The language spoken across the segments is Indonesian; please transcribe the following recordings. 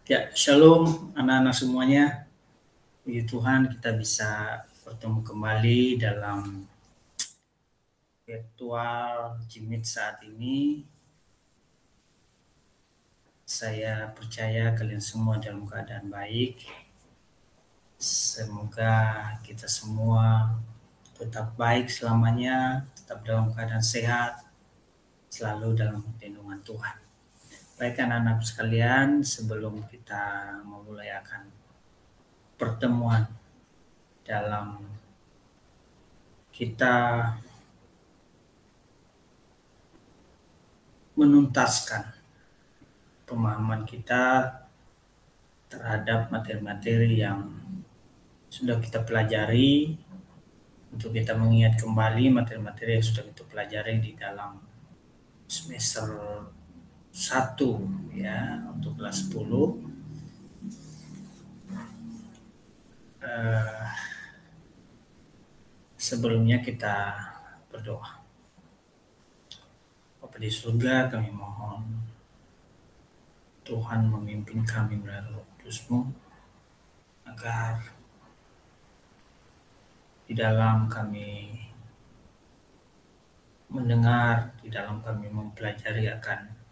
Ya, shalom anak-anak semuanya. Puji Tuhan kita bisa bertemu kembali dalam virtual Jimit saat ini. Saya percaya kalian semua dalam keadaan baik. Semoga kita semua tetap baik selamanya, tetap dalam keadaan sehat, selalu dalam perlindungan Tuhan. Baik anak-anak sekalian, sebelum kita memulai akan pertemuan dalam kita menuntaskan pemahaman kita terhadap materi-materi yang sudah kita pelajari, untuk kita mengingat kembali materi-materi yang sudah kita pelajari di dalam semester 1 ya, untuk kelas 10. Sebelumnya kita berdoa. Bapa di surga, kami mohon Tuhan memimpin kami melalui Roh Kudus-Mu, agar di dalam kami mendengar, di dalam kami mempelajari akan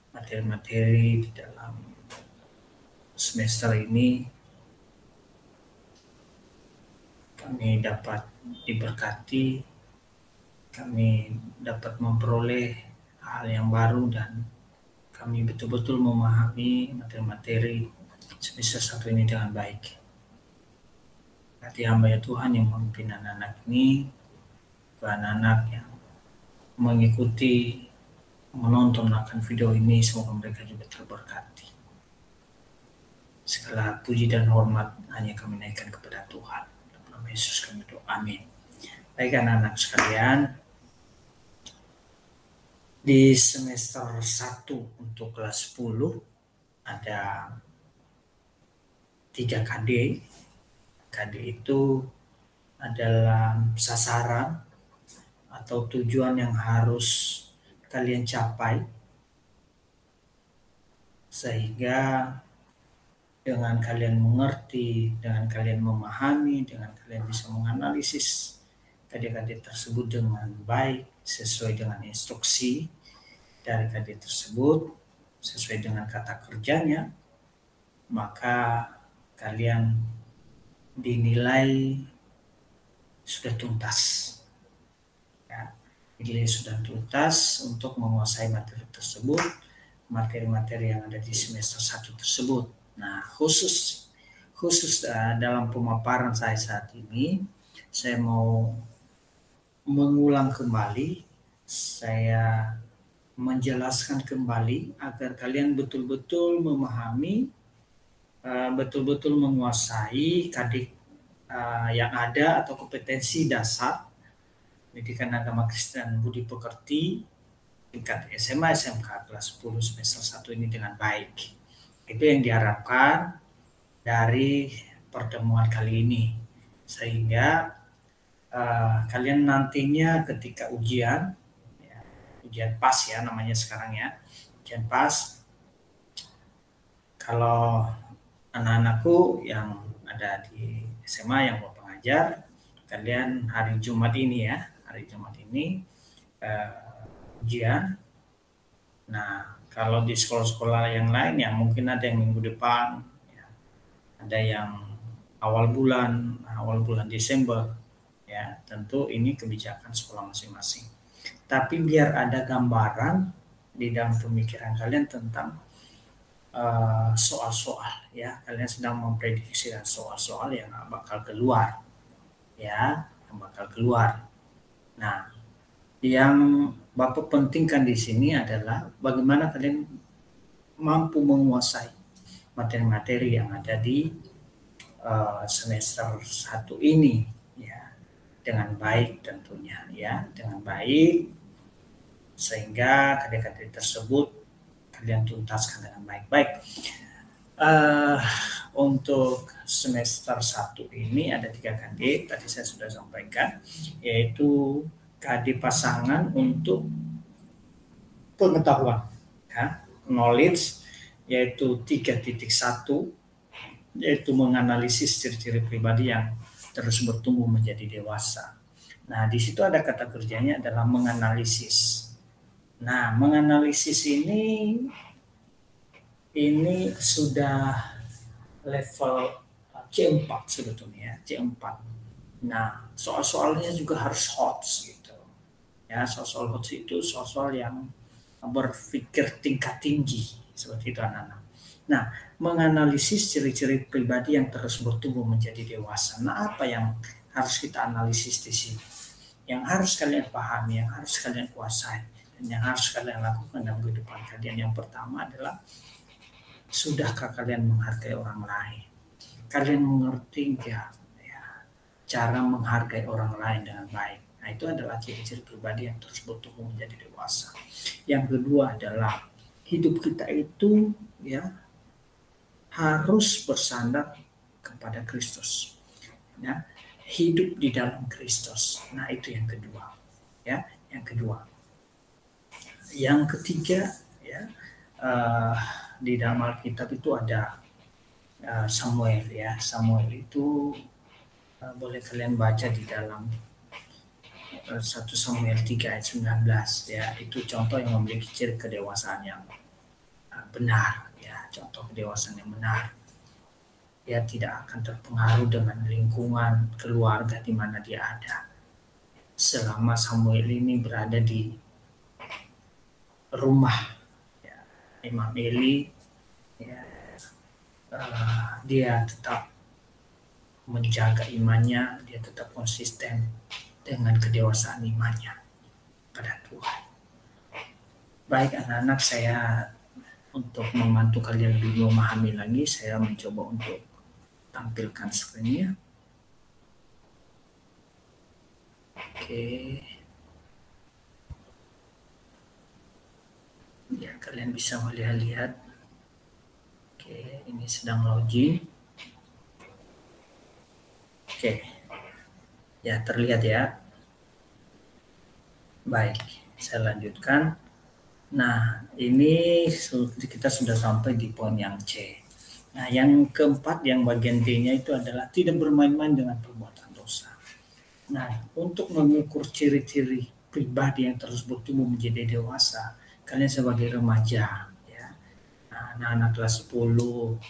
materi-materi di dalam semester ini, kami dapat diberkati, kami dapat memperoleh hal yang baru, dan kami betul-betul memahami materi-materi semester 1 ini dengan baik. Hati hamba ya Tuhan yang memimpin anak-anak ini, anak-anak yang mengikuti, menonton akan video ini, semoga mereka juga terberkati. Segala puji dan hormat hanya kami naikkan kepada Tuhan. Dalam nama Yesus kami doa, amin. Baik anak-anak sekalian, di semester 1 untuk kelas 10 ada 3 KD. KD itu adalah sasaran atau tujuan yang harus kalian capai, sehingga dengan kalian mengerti, dengan kalian memahami, dengan kalian bisa menganalisis KD-KD tersebut dengan baik, sesuai dengan instruksi dari KD tersebut, sesuai dengan kata kerjanya, maka kalian dinilai sudah tuntas. Ya, dinilai sudah tuntas untuk menguasai materi tersebut, materi-materi yang ada di semester 1 tersebut. Nah, khusus dalam pemaparan saya saat ini, saya mau mengulang kembali, saya menjelaskan kembali agar kalian betul-betul memahami, betul-betul menguasai KD yang ada atau kompetensi dasar pendidikan agama Kristen Budi Pekerti tingkat SMA SMK kelas 10 semester 1 ini dengan baik. Itu yang diharapkan dari pertemuan kali ini, sehingga kalian nantinya ketika ujian, ya, ujian PAS ya namanya sekarang ya, ujian PAS, kalau anak-anakku yang ada di SMA yang mau pengajar, kalian hari Jumat ini ya, hari Jumat ini ujian. Nah, kalau di sekolah-sekolah yang lain ya mungkin ada yang minggu depan, ya, ada yang awal bulan Desember, ya tentu ini kebijakan sekolah masing-masing. Tapi biar ada gambaran di dalam pemikiran kalian tentang soal-soal, ya kalian sedang memprediksi soal-soal yang bakal keluar, ya yang bakal keluar. Nah, yang Bapak pentingkan di sini adalah bagaimana kalian mampu menguasai materi-materi yang ada di semester 1 ini, ya dengan baik tentunya, ya dengan baik, sehingga KD-KD tersebut kalian tuntaskan dengan baik-baik. Untuk semester 1 ini ada 3 KD, tadi saya sudah sampaikan, yaitu KD pasangan untuk pengetahuan, ya, knowledge, yaitu 3.1, yaitu menganalisis ciri-ciri pribadi yang terus bertumbuh menjadi dewasa. Nah, di situ ada kata kerjanya adalah menganalisis. Nah, menganalisis ini sudah level C4 sebetulnya, C4. Nah, soal-soalnya juga harus hot gitu. Ya, soal-soal hot itu soal-soal yang berpikir tingkat tinggi seperti itu anak-anak. Nah, menganalisis ciri-ciri pribadi yang terus bertumbuh menjadi dewasa. Nah, apa yang harus kita analisis di sini? Yang harus kalian pahami, yang harus kalian kuasai, dan yang harus kalian lakukan dalam kehidupan kalian. Yang pertama adalah, sudahkah kalian menghargai orang lain? Kalian mengerti enggak ya, cara menghargai orang lain dengan baik? Nah, itu adalah ciri-ciri pribadi yang terus bertumbuh menjadi dewasa. Yang kedua adalah, hidup kita itu ya harus bersandar kepada Kristus. Ya, hidup di dalam Kristus. Nah, itu yang kedua. Ya, yang kedua. Yang ketiga, ya, di dalam Alkitab itu ada Samuel ya. Samuel itu boleh kalian baca di dalam 1 Samuel 3 ayat 19 ya. Itu contoh yang memiliki ciri kedewasaan yang benar ya, contoh kedewasaan yang benar. Dia tidak akan terpengaruh dengan lingkungan keluarga di mana dia ada. Selama Samuel ini berada di rumah ya, Imam Eli ya, dia tetap menjaga imannya, dia tetap konsisten dengan kedewasaan imannya pada Tuhan. Baik anak-anak, saya untuk membantu kalian lebih memahami lagi, saya mencoba untuk tampilkan screen-nya. Oke. Ya, kalian bisa melihat-lihat. Oke, ini sedang login. Oke. Ya, terlihat ya. Baik, saya lanjutkan. Nah, ini kita sudah sampai di poin yang C. Nah, yang keempat, yang bagian D-nya itu adalah tidak bermain-main dengan perbuatan dosa. Nah, untuk mengukur ciri-ciri pribadi yang terus bertumbuh menjadi dewasa, kalian sebagai remaja, ya, nah, anak-anak kelas 10,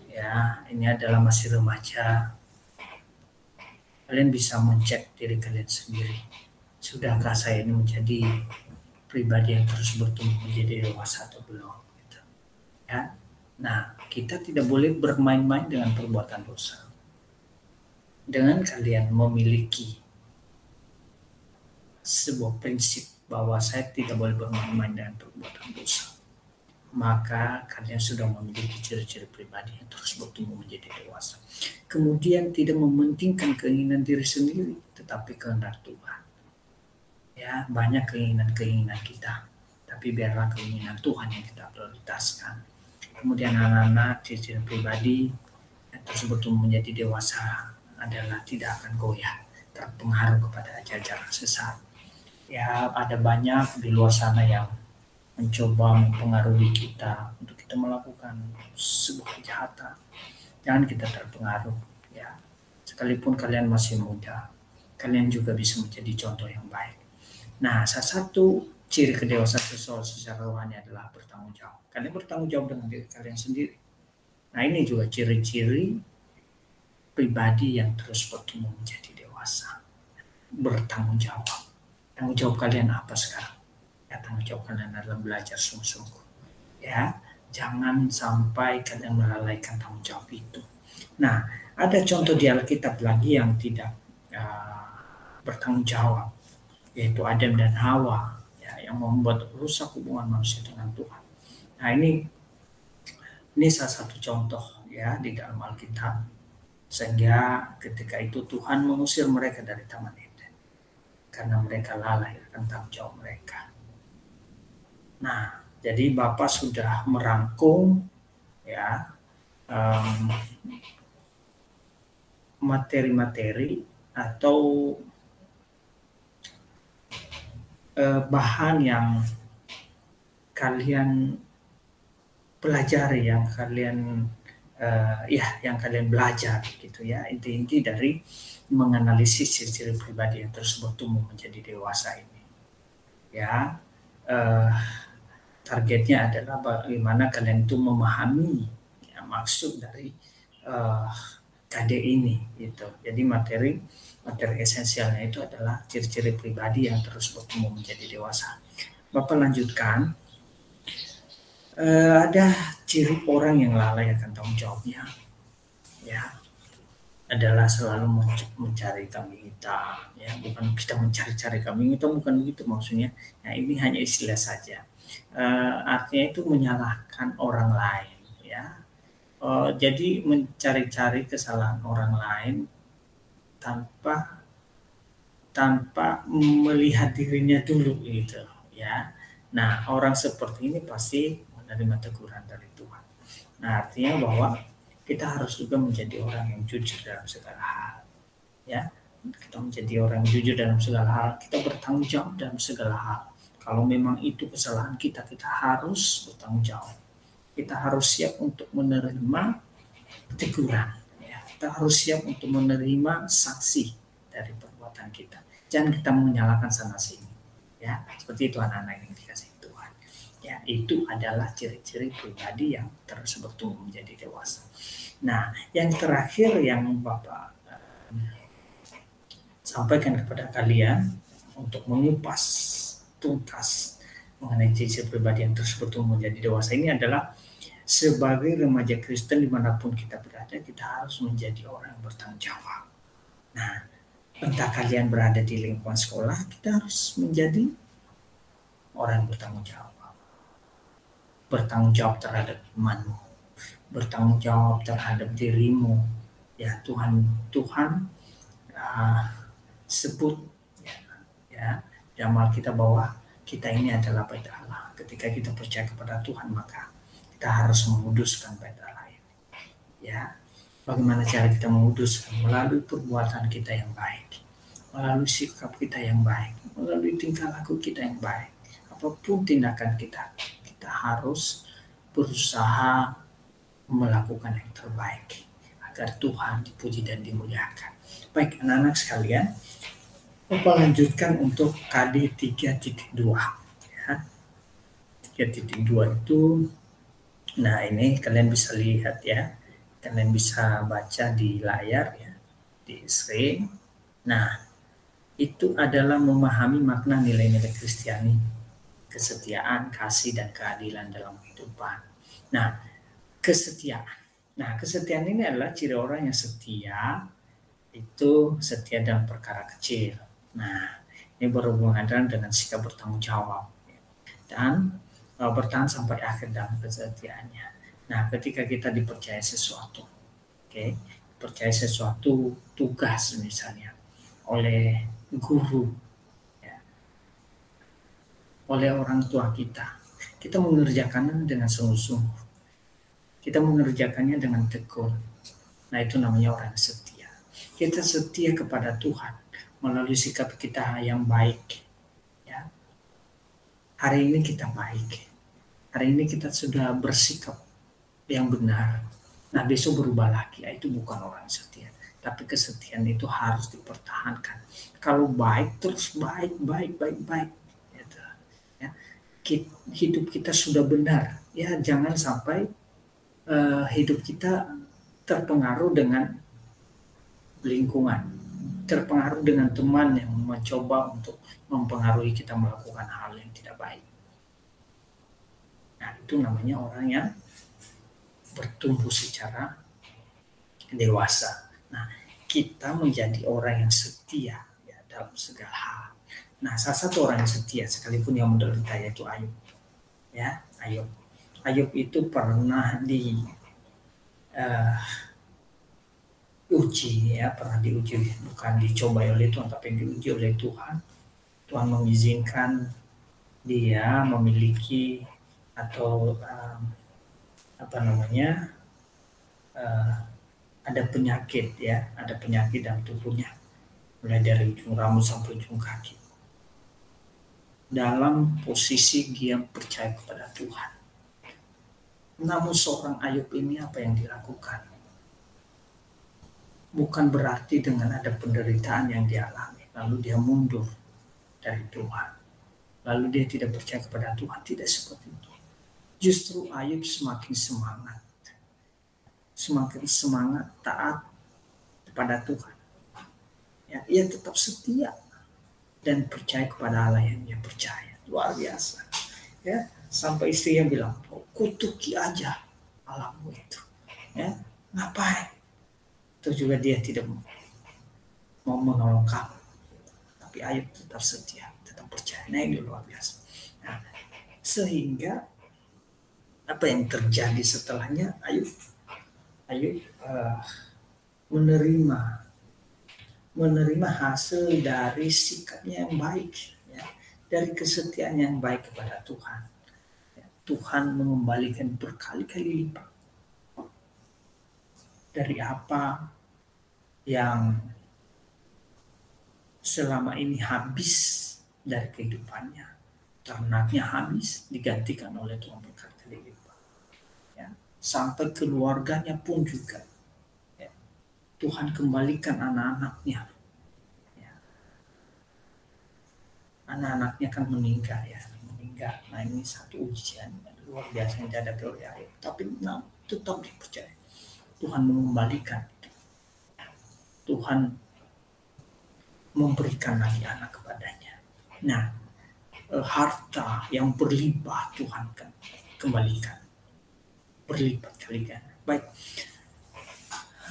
ya, ini adalah masih remaja. Kalian bisa mencek diri kalian sendiri. Sudahkah saya ini menjadi pribadi yang terus bertumbuh menjadi dewasa atau belum? Gitu. Ya. Nah, kita tidak boleh bermain-main dengan perbuatan dosa. Dengan kalian memiliki sebuah prinsip bahwa saya tidak boleh bermain-main dengan perbuatan dosa, maka kalian sudah memiliki ciri-ciri pribadi yang terus bertumbuh menjadi dewasa. Kemudian tidak mementingkan keinginan diri sendiri, tetapi kehendak Tuhan. Ya, banyak keinginan-keinginan kita, tapi biarlah keinginan Tuhan yang kita prioritaskan. Kemudian anak-anak, ciri-ciri pribadi yang terus bertumbuh menjadi dewasa adalah tidak akan goyah, terpengaruh kepada ajaran sesat. Ya, ada banyak di luar sana yang mencoba mempengaruhi kita untuk kita melakukan sebuah kejahatan. Jangan kita terpengaruh ya. Sekalipun kalian masih muda, kalian juga bisa menjadi contoh yang baik. Nah, salah satu ciri kedewasaan seseorang secara rohani adalah bertanggung jawab. Kalian bertanggung jawab dengan diri kalian sendiri. Nah, ini juga ciri-ciri pribadi yang terus bertumbuh menjadi dewasa. Bertanggung jawab. Tanggung jawab kalian apa sekarang? Ya, tanggung jawab kalian adalah belajar sungguh-sungguh. Ya, jangan sampai kalian melalaikan tanggung jawab itu. Nah, ada contoh di Alkitab lagi yang tidak bertanggung jawab, yaitu Adam dan Hawa, ya, yang membuat rusak hubungan manusia dengan Tuhan. Nah, ini salah satu contoh ya di dalam Alkitab, sehingga ketika itu Tuhan mengusir mereka dari Taman Eden karena mereka lalai akan tanggung jawab mereka. Nah, jadi Bapak sudah merangkum ya materi-materi atau bahan yang kalian pelajari, yang kalian yang kalian belajar gitu ya, inti-inti dari menganalisis ciri-ciri pribadi yang terus bertumbuh menjadi dewasa ini ya. uh, Targetnya adalah bagaimana kalian itu memahami ya, maksud dari uh, KD ini gitu. Jadi materi esensialnya itu adalah ciri-ciri pribadi yang terus bertumbuh menjadi dewasa. Bapak lanjutkan. Ada ciri orang yang lalai akan tanggung jawabnya, ya, adalah selalu mencari kambing hitam, ya, bukan kita mencari-cari kambing hitam, bukan begitu maksudnya. Nah, ini hanya istilah saja. Artinya itu menyalahkan orang lain, ya. Jadi mencari-cari kesalahan orang lain tanpa melihat dirinya dulu gitu ya. Nah, orang seperti ini pasti menerima teguran dari Tuhan. Nah, artinya bahwa kita harus juga menjadi orang yang jujur dalam segala hal ya. Kita menjadi orang yang jujur dalam segala hal, kita bertanggung jawab dalam segala hal. Kalau memang itu kesalahan kita, kita harus bertanggung jawab. Kita harus siap untuk menerima teguran ya. Kita harus siap untuk menerima sanksi dari perbuatan kita. Jangan kita menyalahkan sana sini ya, seperti itu anak-anak yang dikasih Tuhan ya. Itu adalah ciri-ciri pribadi yang terus bertumbuh menjadi dewasa. Nah, yang terakhir yang Bapak sampaikan kepada kalian untuk mengupas tuntas mengenai ciri-ciri pribadi yang terus bertumbuh menjadi dewasa ini adalah, sebagai remaja Kristen dimanapun kita berada, kita harus menjadi orang yang bertanggung jawab. Nah, entah kalian berada di lingkungan sekolah, kita harus menjadi orang yang bertanggung jawab. Bertanggung jawab terhadap temanmu, bertanggung jawab terhadap dirimu. Ya, Tuhan sebut ya dalam kita bahwa kita ini adalah bait Allah. Ketika kita percaya kepada Tuhan, maka kita harus menguduskan bait Allah ini. Ya, bagaimana cara kita menguduskan? Melalui perbuatan kita yang baik, melalui sikap kita yang baik, melalui tingkah laku kita yang baik. Apapun tindakan kita, kita harus berusaha melakukan yang terbaik agar Tuhan dipuji dan dimuliakan. Baik anak-anak sekalian, Bapak lanjutkan untuk KD 3.2 ya. 3.2 itu, nah ini kalian bisa lihat ya, kalian bisa baca di layar ya, di screen. Nah, itu adalah memahami makna nilai-nilai Kristiani, kesetiaan, kasih, dan keadilan dalam kehidupan. Nah, kesetiaan. Nah, kesetiaan ini adalah ciri orang yang setia, itu setia dalam perkara kecil. Nah, ini berhubungan dengan sikap bertanggung jawab dan bertahan sampai akhir dalam kesetiaannya. Nah, ketika kita dipercaya sesuatu, percaya sesuatu tugas misalnya oleh guru, ya, oleh orang tua kita, kita mengerjakannya dengan sungguh-sungguh, kita mengerjakannya dengan tekun. Nah, itu namanya orang setia. Kita setia kepada Tuhan melalui sikap kita yang baik. Ya. Hari ini kita baik. Hari ini kita sudah bersikap yang benar. Nah, besok berubah lagi. Itu bukan orang setia. Tapi kesetiaan itu harus dipertahankan. Kalau baik terus baik. Gitu. Ya. Hidup kita sudah benar. Ya, jangan sampai hidup kita terpengaruh dengan lingkungan, terpengaruh dengan teman yang mencoba untuk mempengaruhi kita melakukan hal yang tidak baik. Nah, itu namanya orang yang bertumbuh secara dewasa. Nah, kita menjadi orang yang setia ya, dalam segala hal. Nah, salah satu orang yang setia sekalipun yang menderita yaitu Ayub. Ya, Ayub itu pernah uji ya, pernah diuji, bukan dicoba oleh Tuhan tapi diuji oleh Tuhan. Tuhan mengizinkan dia memiliki atau ada penyakit ya, ada penyakit dalam tubuhnya, mulai dari ujung rambut sampai ujung kaki. Dalam posisi dia percaya kepada Tuhan, Namun seorang Ayub ini apa yang dilakukan? Bukan berarti dengan ada penderitaan yang dialami, lalu dia mundur dari Tuhan. Lalu dia tidak percaya kepada Tuhan. Tidak seperti itu. Justru Ayub semakin semangat. Semakin semangat taat kepada Tuhan. Ya, ia tetap setia dan percaya kepada Allah yang dia percaya. Luar biasa. Ya, sampai istrinya bilang, oh, kutuki aja Allahmu itu. Ya, ngapain? Itu juga dia tidak mau menolong kamu. Tapi Ayub tetap setia, tetap percaya. Nah, ini luar biasa. Nah, sehingga apa yang terjadi setelahnya? Ayub menerima hasil dari sikapnya yang baik, ya, dari kesetiaan yang baik kepada Tuhan. Ya, Tuhan mengembalikan berkali-kali lipat dari apa yang selama ini habis dari kehidupannya. Ternaknya habis, digantikan oleh Tuhan berkali-kali lipat. Ya, sampai keluarganya pun juga. Ya, Tuhan kembalikan anak-anaknya. Ya, anak-anaknya kan meninggal ya. Nah, ini satu ujian luar biasa yang dihadapi oleh Ayub. Tapi tetap dipercaya. Tuhan mengembalikan. Tuhan memberikan lagi anak kepadanya. Nah, harta yang berlimpah Tuhan kan kembalikan berlipat kali ganda. Baik.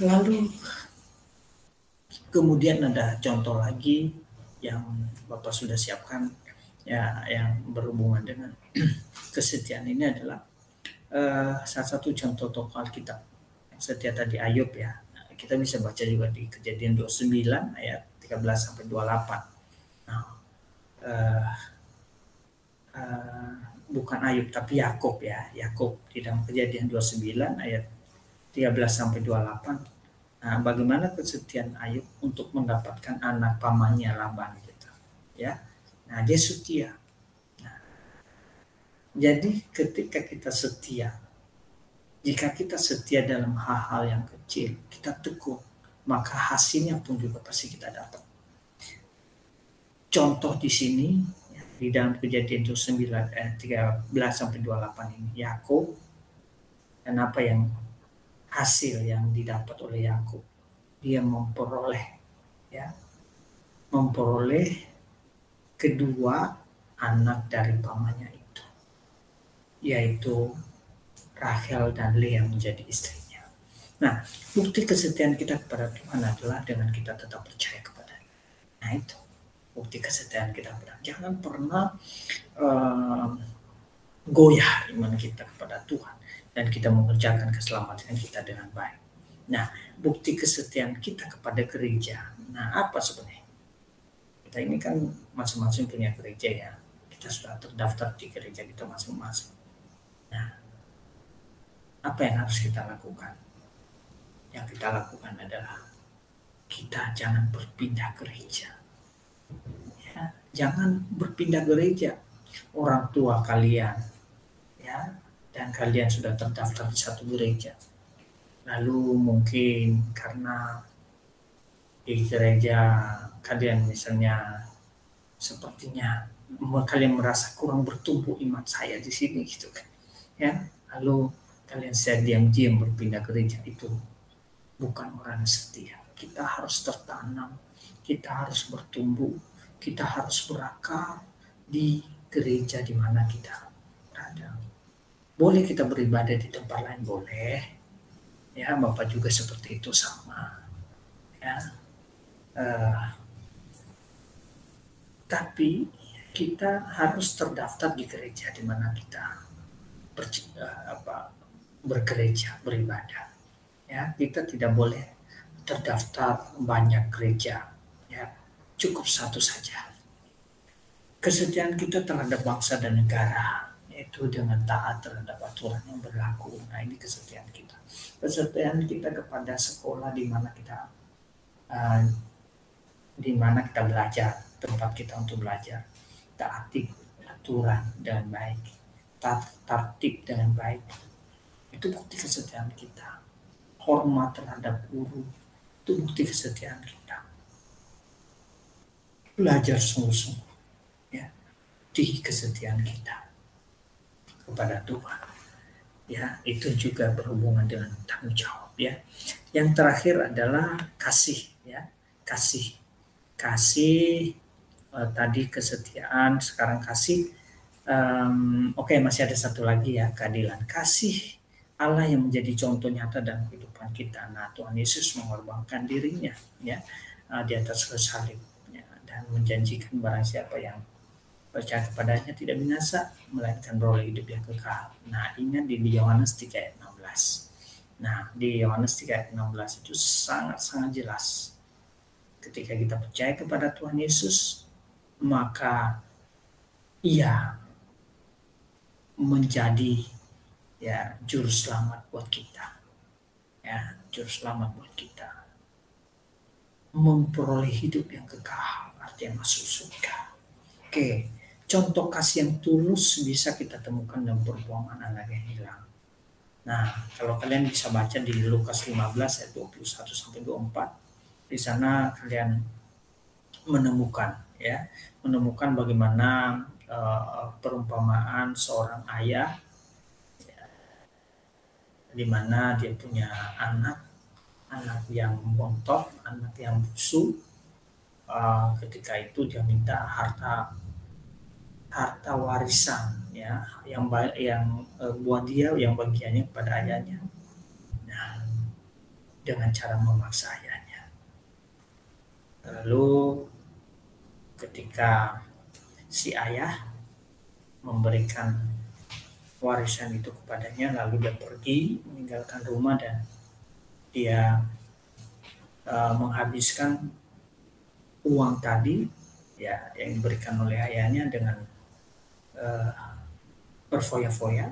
Lalu kemudian ada contoh lagi yang Bapak sudah siapkan ya, yang berhubungan dengan kesetiaan ini adalah salah satu contoh tokoh Alkitab yang setia tadi Ayub ya. Kita bisa baca juga di Kejadian 29 ayat 13 sampai 28. Nah, bukan Ayub tapi Yakub ya. Yakub di dalam Kejadian 29 ayat 13 sampai 28. Nah, bagaimana kesetiaan Ayub untuk mendapatkan anak pamannya Laban gitu. Ya. Nah, dia setia. Nah, jadi ketika kita setia, jika kita setia dalam hal-hal yang kecil, kita tekun, maka hasilnya pun juga pasti kita dapat. Contoh di sini di dalam Kejadian 9 ayat 13 sampai 28 ini Yakub, dan apa yang hasil yang didapat oleh Yakub, dia memperoleh kedua anak dari pamannya itu, yaitu Rachel dan Leah menjadi istrinya. Nah, bukti kesetiaan kita kepada Tuhan adalah dengan kita tetap percaya kepada-Nya. Nah, itu bukti kesetiaan kita kepada. Jangan pernah goyah iman kita kepada Tuhan dan kita mengerjakan keselamatan kita dengan baik. Nah, bukti kesetiaan kita kepada gereja. Nah, apa sebenarnya? Kita ini kan masing-masing punya gereja ya. Kita sudah terdaftar di gereja kita masing-masing. Nah, apa yang harus kita lakukan? Yang kita lakukan adalah kita jangan berpindah gereja. Ya, jangan berpindah gereja. Orang tua kalian, ya, dan kalian sudah terdaftar di satu gereja. Lalu mungkin karena di gereja kalian misalnya sepertinya kalian merasa kurang bertumbuh iman saya di sini gitu kan, ya, lalu kalian saya diam-diam berpindah gereja, itu bukan orang setia. Kita harus tertanam, kita harus bertumbuh, kita harus berakar di gereja di mana kita berada. Boleh kita beribadah di tempat lain, boleh ya, Bapak juga seperti itu sama ya. Tapi kita harus terdaftar di gereja di mana kita bergereja, beribadah. Ya, kita tidak boleh terdaftar banyak gereja. Ya, cukup satu saja. Kesetiaan kita terhadap bangsa dan negara, yaitu dengan taat terhadap aturan yang berlaku. Nah, ini kesetiaan kita. Kesetiaan kita kepada sekolah di mana kita belajar, tempat kita untuk belajar, taati aturan dengan baik, tertib dengan baik, Itu bukti kesetiaan kita. Hormat terhadap guru, itu bukti kesetiaan kita. Belajar sungguh-sungguh, ya, di kesetiaan kita kepada Tuhan. Ya, itu juga berhubungan dengan tanggung jawab, ya. Yang terakhir adalah kasih, ya. Kasih tadi kesetiaan, sekarang kasih. Oke, masih ada satu lagi, ya, keadilan. Kasih Allah yang menjadi contoh nyata dalam kehidupan kita. Nah, Tuhan Yesus mengorbankan dirinya, ya, di atas kayu salib, ya, dan menjanjikan barang siapa yang percaya kepadanya tidak binasa, melainkan beroleh hidup yang kekal. Nah, ingat di Yohanes 3 ayat 16. Nah, di Yohanes 3 ayat 16 itu sangat-sangat jelas. Ketika kita percaya kepada Tuhan Yesus, maka Ia menjadi, ya, juru selamat buat kita. Ya, juru selamat buat kita. Memperoleh hidup yang kekal, artinya masuk surga. Oke, contoh kasih yang tulus bisa kita temukan dalam perbuangan anak yang hilang. Nah, kalau kalian bisa baca di Lukas 15 ayat 21 sampai 24, di sana kalian menemukan bagaimana perumpamaan seorang ayah, di mana dia punya anak yang bontot, anak yang bungsu. Ketika itu dia minta harta warisan, ya, yang buat dia, yang bagiannya kepada ayahnya. Nah, dengan cara memaksa ayahnya. Lalu ketika si ayah memberikan warisan itu kepadanya, lalu dia pergi meninggalkan rumah dan dia menghabiskan uang tadi, ya, yang diberikan oleh ayahnya dengan berfoya-foya,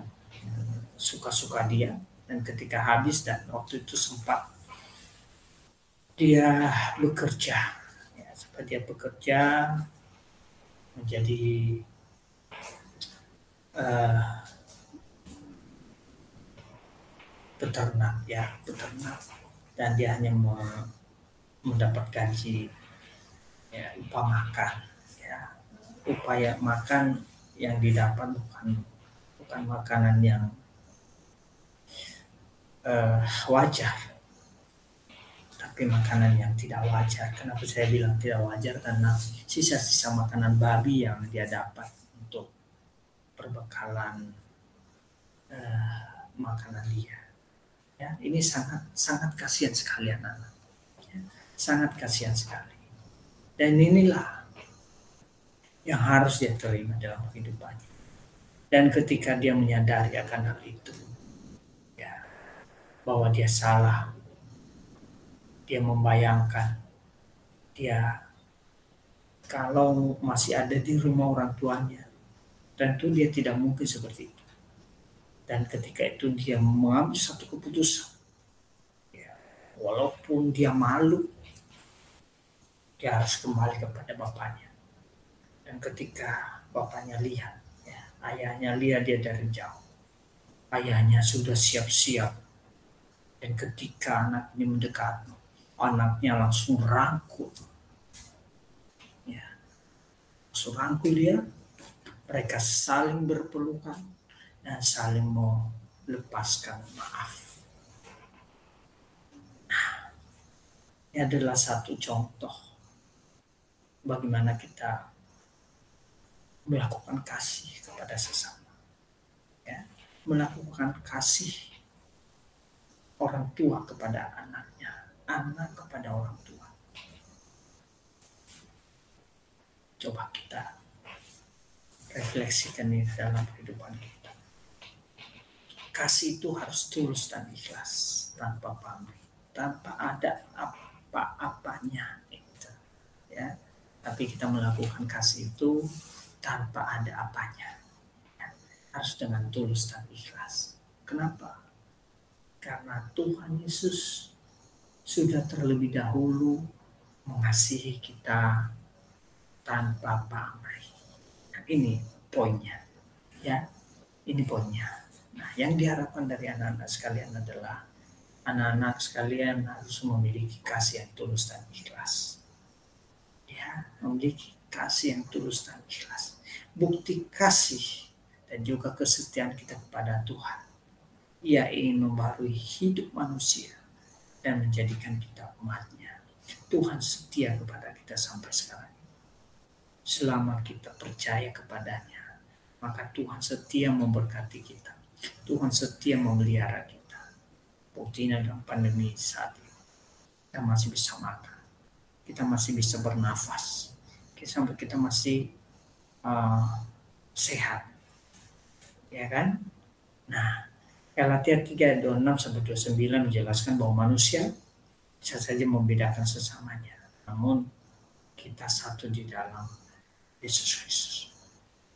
suka-suka dia. Dan ketika habis dan waktu itu sempat dia bekerja, ya, sempat dia bekerja menjadi peternak, ya, peternak, dan dia hanya mendapat gaji, ya, upah makan, ya, upaya makan yang didapat bukan makanan yang wajar, tapi makanan yang tidak wajar. Kenapa saya bilang tidak wajar? Karena sisa-sisa makanan babi yang dia dapat untuk perbekalan makanan dia. Ya, ini sangat sangat kasihan sekali anak-anak. Ya, sangat kasihan sekali. Dan inilah yang harus dia terima dalam kehidupannya. Dan ketika dia menyadari akan hal itu, ya, bahwa dia salah, dia membayangkan dia kalau masih ada di rumah orang tuanya, tentu dia tidak mungkin seperti itu. Dan ketika itu dia mengambil satu keputusan, ya, walaupun dia malu, dia harus kembali kepada bapaknya. Dan ketika bapaknya lihat, ya, ayahnya lihat dia dari jauh, ayahnya sudah siap-siap. Dan ketika anak ini mendekat, anaknya langsung rangkul, ya, langsung rangkul dia. Mereka saling berpelukan dan saling melepaskan maaf. Ini adalah satu contoh bagaimana kita melakukan kasih kepada sesama, ya, melakukan kasih orang tua kepada anaknya, anak kepada orang tua. Coba kita refleksikan ini dalam kehidupan kita. Kasih itu harus tulus dan ikhlas, tanpa pamrih, tanpa ada apa-apanya, gitu, ya. Tapi kita melakukan kasih itu tanpa ada apanya, ya. Harus dengan tulus dan ikhlas. Kenapa? Karena Tuhan Yesus sudah terlebih dahulu mengasihi kita tanpa pamrih. Nah, ini poinnya, ya. Ini poinnya. Nah, yang diharapkan dari anak-anak sekalian adalah anak-anak sekalian harus memiliki kasih yang tulus dan ikhlas. Ya, memiliki kasih yang tulus dan ikhlas. Bukti kasih dan juga kesetiaan kita kepada Tuhan. Ia ingin membarui hidup manusia dan menjadikan kita umatnya. Tuhan setia kepada kita sampai sekarang. Selama kita percaya kepadanya, maka Tuhan setia memberkati kita. Tuhan setia memelihara kita. Buktinya dalam pandemi saat ini, kita masih bisa makan, kita masih bisa bernafas, kita masih sehat, ya kan? Nah, Galatia 3:26-29 menjelaskan bahwa manusia bisa saja membedakan sesamanya, namun kita satu di dalam Yesus Kristus.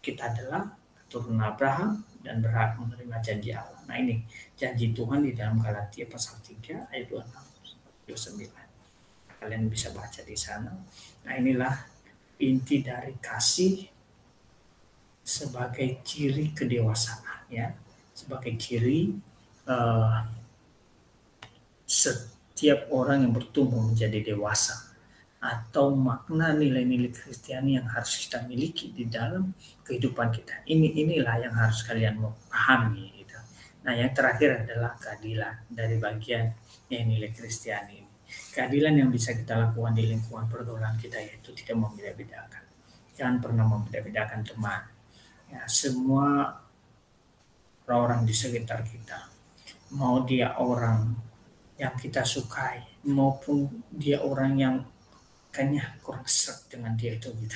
Kita adalah keturunan Abraham dan berhak menerima janji Allah. Nah, ini janji Tuhan di dalam Galatia pasal 3 ayat 26-29. Kalian bisa baca di sana. Nah, inilah inti dari kasih sebagai ciri kedewasaan, ya, sebagai ciri setiap orang yang bertumbuh menjadi dewasa, atau makna nilai-nilai Kristiani yang harus kita miliki di dalam kehidupan kita. Inilah yang harus kalian pahami. Gitu. Nah, yang terakhir adalah keadilan dari bagian nilai Kristiani ini. Keadilan yang bisa kita lakukan di lingkungan pergaulan kita yaitu tidak membeda-bedakan. Jangan pernah membeda-bedakan teman. Ya, semua orang di sekitar kita, mau dia orang yang kita sukai maupun dia orang yang kayaknya kurang seret dengan dia itu gitu,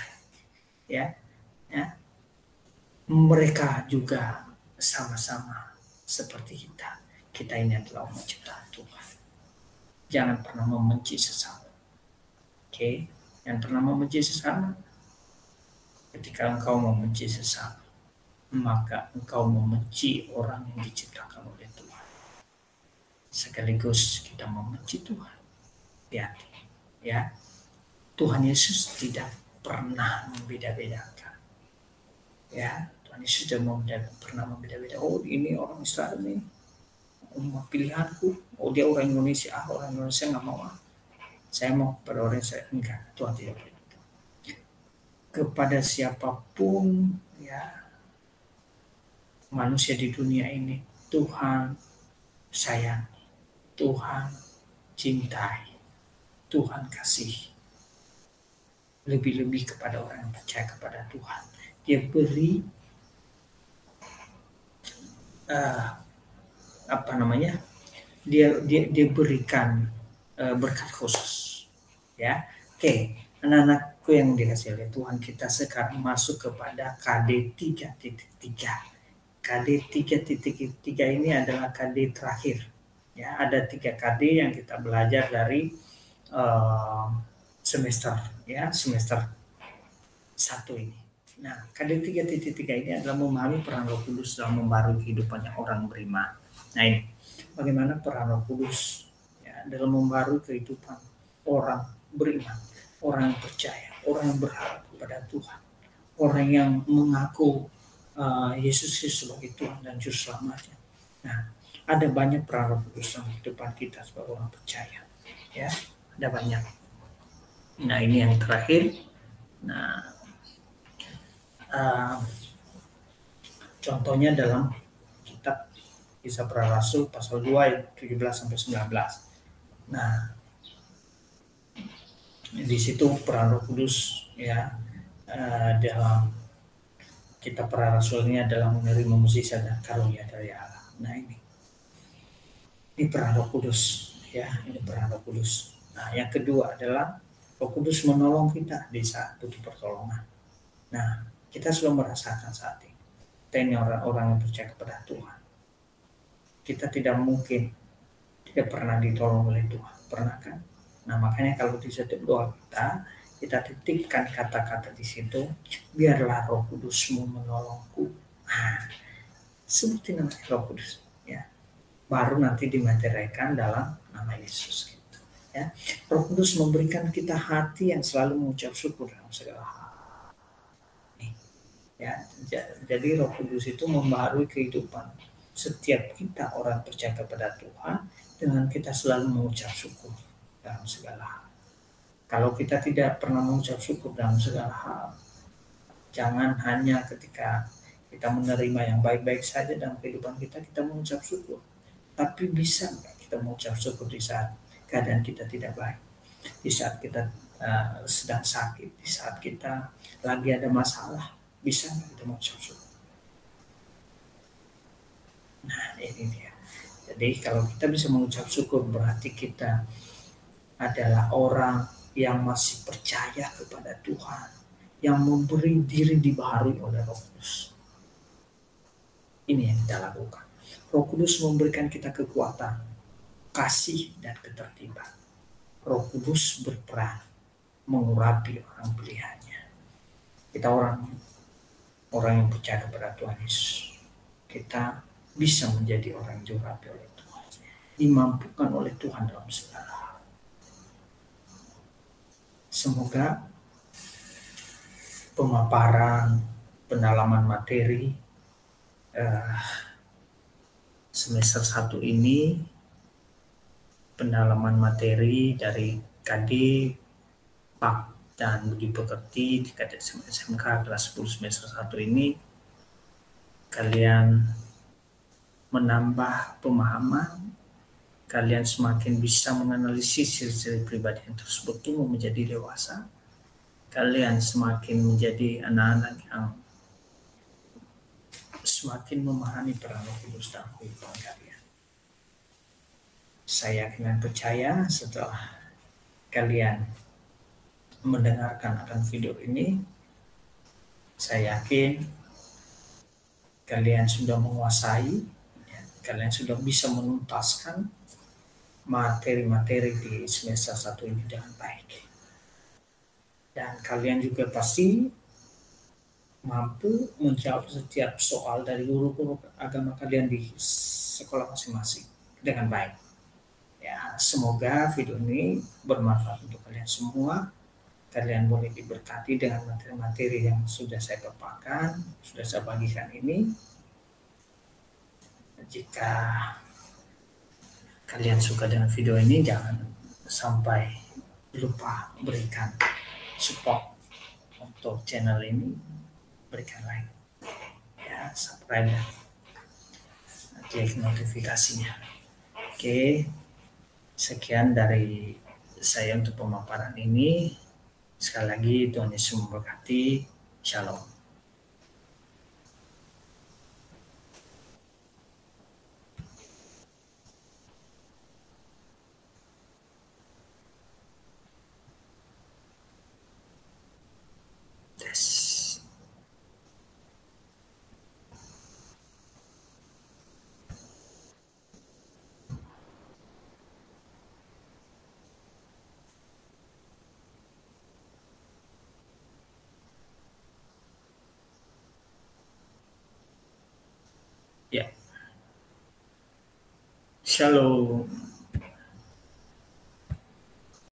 ya, mereka juga sama-sama seperti kita. Kita ini adalah umat ciptaan Tuhan. Jangan pernah membenci sesama. Oke, jangan pernah membenci sesama. Ketika engkau membenci sesama, maka engkau membenci orang yang diciptakan oleh Tuhan. Sekaligus kita membenci Tuhan. Ya, Tuhan Yesus tidak pernah membeda-bedakan. Ya, Tuhan Yesus tidak pernah membeda-bedakan. Oh, ini orang Israel nih, umat pilihanku. Oh, dia orang Indonesia. Orang Indonesia nggak mau. Saya mau kepada orang saya enggak. Tuhan tidak begitu. Kepada siapapun, ya, manusia di dunia ini, Tuhan sayang, Tuhan cintai, Tuhan kasih. Lebih-lebih kepada orang yang percaya kepada Tuhan. Dia beri dia berikan berkat khusus, ya. Oke, anak-anakku yang dikasih oleh Tuhan, kita sekarang masuk kepada KD 3.3. KD 3.3 ini adalah KD terakhir, ya. Ada 3 KD yang kita belajar dari semester 1 ini. Nah, KD 3.3 ini adalah memahami peran Roh Kudus dalam membarui kehidupannya orang beriman. Nah, ini bagaimana peran Roh Kudus, ya, dalam membarui kehidupan orang beriman, orang yang percaya, orang yang berharap kepada Tuhan, orang yang mengaku Yesus Kristus sebagai Tuhan dan Juru Selamatnya. Nah, ada banyak peran Roh Kudus dalam kehidupan kita sebagai orang percaya, ya, ada banyak. Nah, ini yang terakhir. Nah, contohnya dalam kitab Kisah Para Rasul pasal 2 ayat 17-19. Nah, di situ peran Roh Kudus, ya, dalam kitab Para Rasul ini adalah menerima mukjizat dan karunia dari Allah. Nah, ini peran Roh Kudus, ya, ini peran Roh Kudus. Nah, yang kedua adalah Roh Kudus menolong kita di saat butuh pertolongan. Nah, kita sudah merasakan saat ini. Kita ini orang-orang yang percaya kepada Tuhan. Kita tidak mungkin tidak pernah ditolong oleh Tuhan. Pernah kan? Nah, makanya kalau di setiap doa kita titipkan kata-kata di situ, biarlah Roh Kudusmu menolongku. Nah, sebutin nama Roh Kudus, ya. Baru nanti dimateraikan dalam nama Yesus. Gitu, ya. Roh Kudus memberikan kita hati yang selalu mengucap syukur dalam segala hal. Ya, jadi Roh Kudus itu membarui kehidupan setiap kita orang percaya kepada Tuhan dengan kita selalu mengucap syukur dalam segala hal. Kalau kita tidak pernah mengucap syukur dalam segala hal, jangan hanya ketika kita menerima yang baik-baik saja dalam kehidupan kita, kita mengucap syukur. Tapi bisa nggak kita mengucap syukur di saat keadaan kita tidak baik, di saat kita sedang sakit, di saat kita lagi ada masalah, bisa nggak kita mengucap syukur? Nah, ini dia. Jadi kalau kita bisa mengucap syukur berarti kita adalah orang yang masih percaya kepada Tuhan, yang memberi diri dibaharui oleh Roh Kudus. Ini yang kita lakukan. Roh Kudus memberikan kita kekuatan, kasih, dan ketertiban. Roh Kudus berperan mengurapi orang pilihannya. Kita orang yang percaya kepada Tuhan Yesus, kita bisa menjadi orang yang diurapi oleh Tuhan, dimampukan oleh Tuhan dalam segala hal. Semoga pemaparan, pendalaman materi semester 1 ini, pendalaman materi dari KD, PAK, dan Budi Pekerti di KD SMK kelas 10 semester 1 ini, kalian menambah pemahaman, kalian semakin bisa menganalisis ciri-ciri pribadi yang terus bertumbuh menjadi dewasa, kalian semakin menjadi anak-anak yang semakin memahami peran Roh Kudus dalam kehidupan kalian. Saya yakin percaya setelah kalian mendengarkan akan video ini, saya yakin kalian sudah menguasai, kalian sudah bisa menuntaskan materi-materi di semester 1 ini dengan baik. Dan kalian juga pasti mampu menjawab setiap soal dari guru-guru agama kalian di sekolah masing-masing dengan baik. Ya, semoga video ini bermanfaat untuk kalian semua. Kalian boleh diberkati dengan materi-materi yang sudah saya paparkan, sudah saya bagikan ini. Jika kalian suka dengan video ini, jangan sampai lupa berikan support untuk channel ini, berikan like, ya, subscribe, klik notifikasinya. Oke, sekian dari saya untuk pemaparan ini. Sekali lagi Tuhan Yesus memberkati. Shalom. Tes. Ya. Shalom.